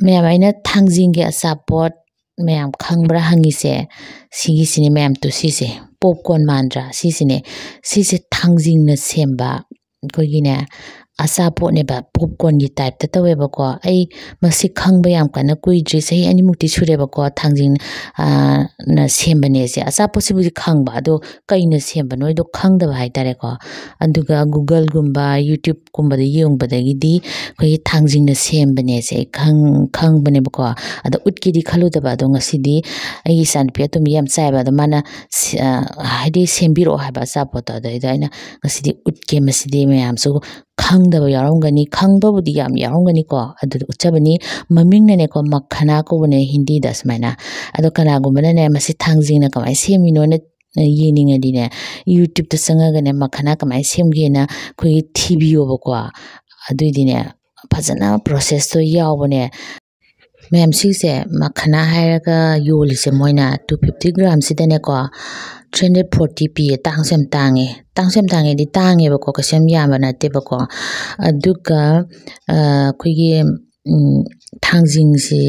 Ma'am आइना थांजिंगे अचापोट ma'am खंगब्रा हंगिसे सिगिसिने ma'am तो सिसे popcorn Mandre सिसिने सिसे थांजिंग न सेम्बा कोइगिने अचापोट नेबा पॉपकॉर्न की टाइप ता तवेबको आई मसी खंगबा याम काना कुइद्रि सही अनि मुक्ति सुरेबको थांजिंग न सेम्बने से अचापोट सिबुदि खंगबा दो कइना सेम्बनो इदो खंगदबा हाइतारेको अदुगा गूगल गुम्बा यूट्यूब गुम्बा दे योंगबदगिदि कोइ थांजिंग न सेम्बने से खंगबनेबको अद उटकिदि खलुदबा दो ngasidi ai sanpia tum yam chaiba da mana haidi sembiro haba achapoट da ida ngasidi utke masidi mayam su khangdaba yarongani khangba budi yam yarongani ko adu uchabani maming ne ko makhana ko bone hindi da smaina ado kana gumbana ne masi thangjing na kamai semino ne yening adi ne youtube ta sanga ne makhana kamai semge na khoi thibiyo bako adu dine phajana process to yawbane ma'am सिसे मखना हायरगा योलिसे Moina 250 ग्राम सिदने को 340 P तांगसेम तांगे दि तांगे बको कसेम यामा नते बको अदुगा खुगी थांजिंग से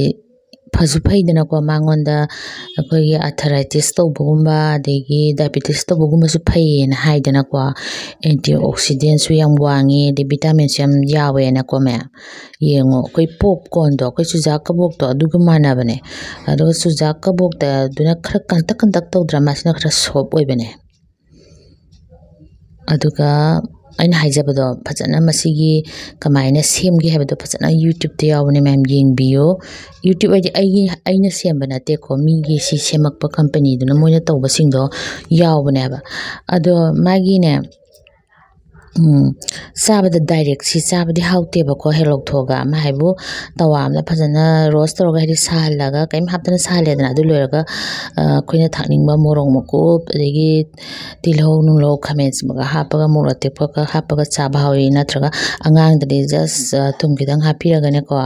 फसु फैदना को मांगोंदा कोई arthritis तो बुगुम्बा देगी डायबिटिस तो बुगुम्बा सु फैन हाइदना को एंटीऑक्सीडेंट्स याम वांगी दे विटामिन्स याम यावे ना को मैं येंगो कोई पॉपकॉर्न दो कोई सुजा कबोक तो अदुगा माना बने अदुगा सुजा कबोक दा दुना खर कंतक तो ड्रामासना खर सोप ओइबने अदुगा अइन हाइजबदो फजना मसिगी कमाइना सेमगे हेबदो फजना यूट्यूब ते यावने मैम येंगबियो यूट्यूब आइना सेमबा नते को मीगे सि सेमकपा कंपनी दुना मोइना तौबा सिंगदो यावने बा अदो मागिने चाबदा डायरेक्ट सि चाबदि हाउतेबा को हेलोक थोगा माइबु तवामदा फजना रोस्ट तोरगा हेदि साहलगा कैम हापतना साहलेदना अदु लोरगा खोइना थाकनिंगबा मोरंग मकुप अदेगी तिलहौ नुलो खमेन्स मगा हापगा मोरते पका हापगा चाबा हावी नत्रगा अंगांगदि जस्ट तुम किदंग हापिरगने को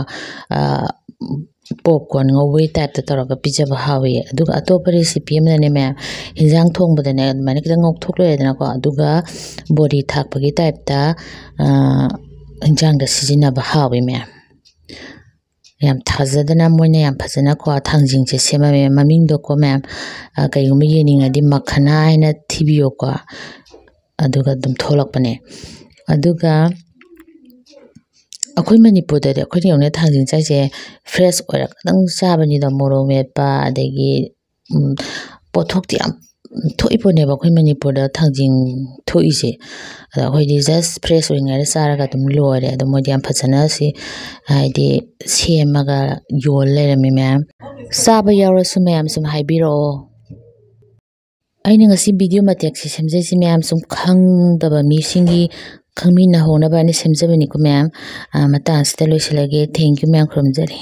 popcorn ngawai type ta taraga pijaba hawi aduga atopa recipe amane me hinjang thongbadane mane kidang ngok thokledana ko aduga body thakpagi type ta hinjang da sijina ba hawi me yam thajadana moina yam phajana ko thangjing che sema me maming do ko ma'am kaigum yening adi makhana ina thibiyo ko aduga dum tholakpane aduga अखोई मणिपुर दे अखोई योने थांजिंग चाइसे fresh ओइरा खदंग चाबनी the मोरो मेपा अदेगी पोथोक याम थोइपोनेबा अखोई Manipur the थांजिंग Thoise अखोई दि just fresh ओइंगा सारागा तुम लोरे अद मोदियाम फजना सि हाइदि सेमगा Yol Laramie ma'am साबा यावरसु मैम सुम हाइबिरो आइना ngasi वीडियो मतेक से समझैसि मैम सुम खंगदबा मिसिंगी खंगमिना होना बाने समझबनी को मैम मता आस्ते लोइसलगे थैंक यू मैम खुरमजरी।